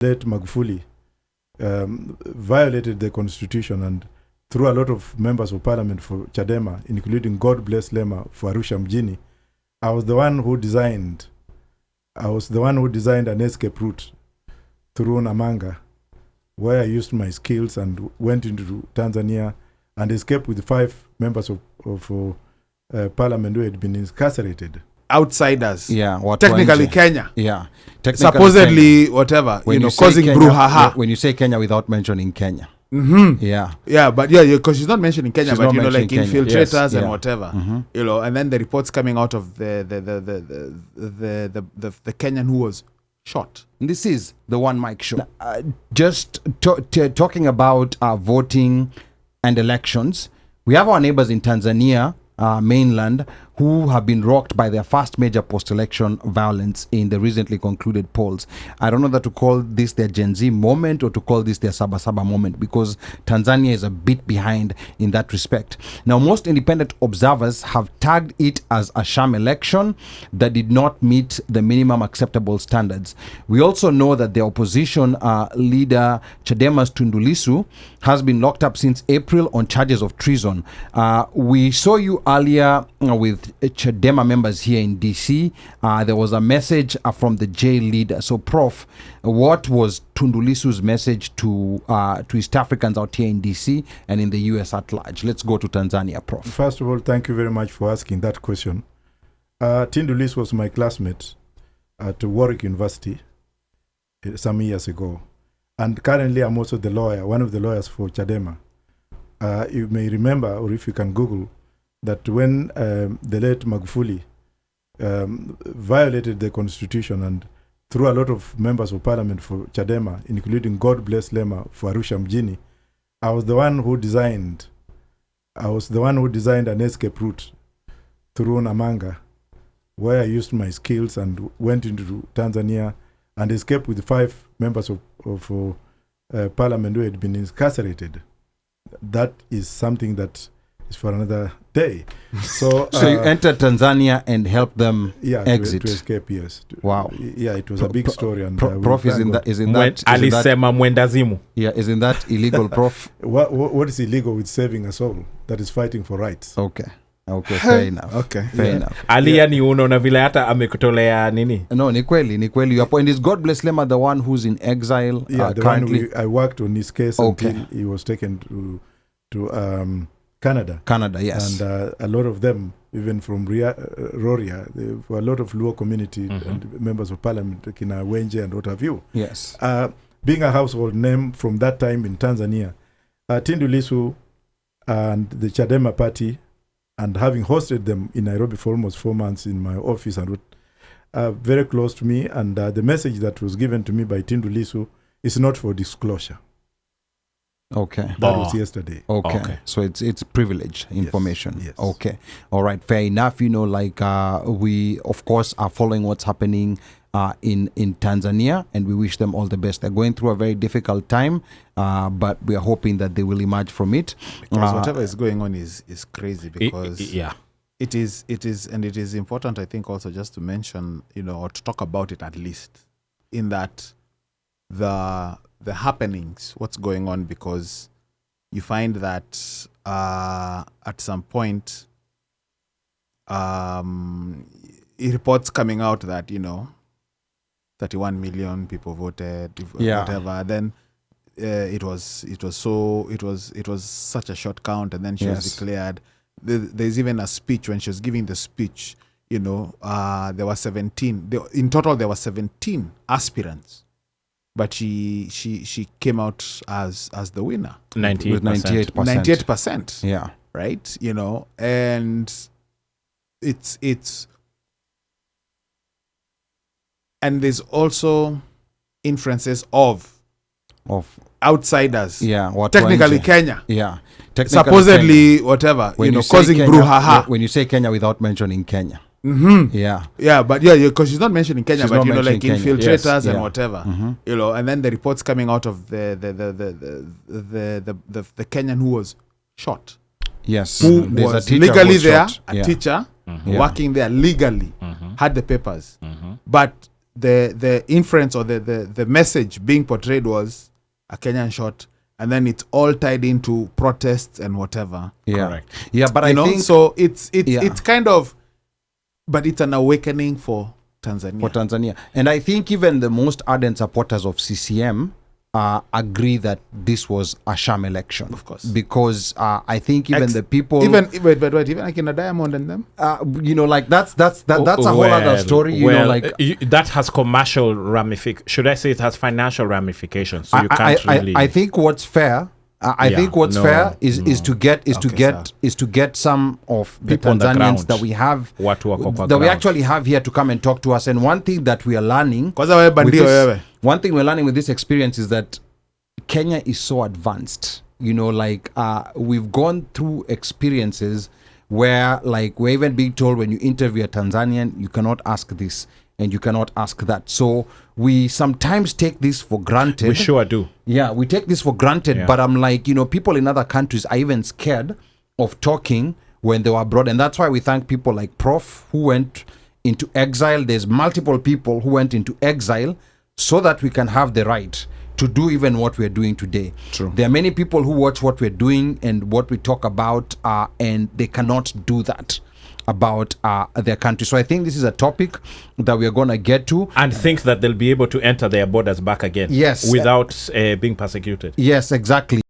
late Magufuli violated the constitution and threw a lot of members of parliament for Chadema, including God Bless Lema for Arusha Mjini, I was the one who designed an escape route through Namanga, where I used my skills and went into Tanzania and escaped with 5 members of parliament who had been incarcerated. Outsiders. Yeah. Technically Kenya. Yeah. Supposedly Kenya. Whatever. When you causing Kenya, brouhaha. When you say Kenya without mentioning Kenya. Mm-hmm. Yeah. Yeah, but because she's not mentioning Kenya, but like Kenya. infiltrators and yeah. whatever. Mm-hmm. And then the reports coming out of the Kenyan who was shot. This is the One Mic Show. Just talking about voting and elections. We have our neighbors in Tanzania, mainland, who have been rocked by their first major post-election violence in the recently concluded polls. I don't know that to call this their Gen Z moment or to call this their Saba Saba moment, because Tanzania is a bit behind in that respect. Now, most independent observers have tagged it as a sham election that did not meet the minimum acceptable standards. We also know that the opposition leader, Chadema's TUNDU LISSU, has been locked up since April on charges of treason. We saw you earlier with Chadema members here in DC. There was a message from the jail leader. So, Prof, what was TUNDU LISSU's message to East Africans out here in DC and in the US at large? Let's go to Tanzania, Prof. First of all, thank you very much for asking that question. TUNDU LISSU was my classmate at Warwick University some years ago. And currently, I'm also the lawyer, one of the lawyers for Chadema. You may remember, or if you can Google, that when the late Magufuli violated the constitution and threw a lot of members of parliament for Chadema, including God Bless Lema for Arusha Mjini, I was the one who designed an escape route through Namanga, where I used my skills and went into Tanzania and escaped with 5 members of parliament who had been incarcerated. That is something that is for another day. So you entered Tanzania and helped them exit. To escape, yes. Wow. Yeah, it was a big story. And Prof, isn't that illegal, Prof? What is illegal with saving a soul that is fighting for rights? Okay, fair enough. Fair enough. Alia ni unaona vile hata amekutolea nini? No, ni kweli. Your point is God Bless Lema, the one who's in exile currently. I worked on his case until he was taken to Canada. Canada, yes. And a lot of them, even from Roria, there were a lot of Luo community and members of parliament, Kina Wenje and what have you. Yes. Being a household name from that time in Tanzania, TUNDU LISSU and the Chadema party, and having hosted them in Nairobi for almost 4 months in my office, and very close to me, and the message that was given to me by TUNDU LISSU is not for disclosure. Okay. That was yesterday. Okay. So it's privileged information. Yes. Okay. All right. Fair enough. We of course are following what's happening in Tanzania, and we wish them all the best. They're going through a very difficult time, but we are hoping that they will emerge from it. Because whatever is going on is crazy, because it is important, I think, also just to mention, or to talk about it at least, in that the happenings, what's going on, because you find that at some point reports coming out that 31 million people voted, whatever. Then it was such a short count, and then she was declared. There's even a speech when she was giving the speech. There were 17. In total, there were 17 aspirants. But she came out as the winner. 98%. 98%. Yeah. Right? And it's and there's also inferences of outsiders. Yeah. Technically Kenya. Yeah. Supposedly Kenya. Whatever. When causing Kenya, brouhaha. When you say Kenya without mentioning Kenya. Mm-hmm. Yeah, but because she's not mentioning Kenya, she's but mentioning Kenya. infiltrators and whatever, Mm-hmm. and then the reports coming out of the Kenyan who was shot, who was a teacher legally was there, shot. a teacher working there legally, had the papers, but the inference or the message being portrayed was a Kenyan shot, and then it's all tied into protests and whatever. Yeah. Correct. Yeah, but I think so. It's kind of, but it's an awakening for Tanzania. And I think even the most ardent supporters of CCM agree that this was a sham election. Of course. Because I think even the people... Even like in a Diamond and them? That's a whole other story. That has commercial ramifications. Should I say it has financial ramifications? So you can't really... I think what's fair... I think what's fair is to get some of the people Tanzanians that we have that we actually have here to come and talk to us. And one thing that we are learning with this experience is that Kenya is so advanced. We've gone through experiences where we're even being told when you interview a Tanzanian, you cannot ask this and you cannot ask that. So we sometimes take this for granted. We sure do. Yeah, we take this for granted. Yeah. But I'm like, people in other countries are even scared of talking when they were abroad. And that's why we thank people like Prof who went into exile. There's multiple people who went into exile so that we can have the right to do even what we're doing today. True. There are many people who watch what we're doing and what we talk about, and they cannot do that about their country. So I think this is a topic that we are going to get to. And think that they'll be able to enter their borders back again. Yes. Without being persecuted. Yes, exactly.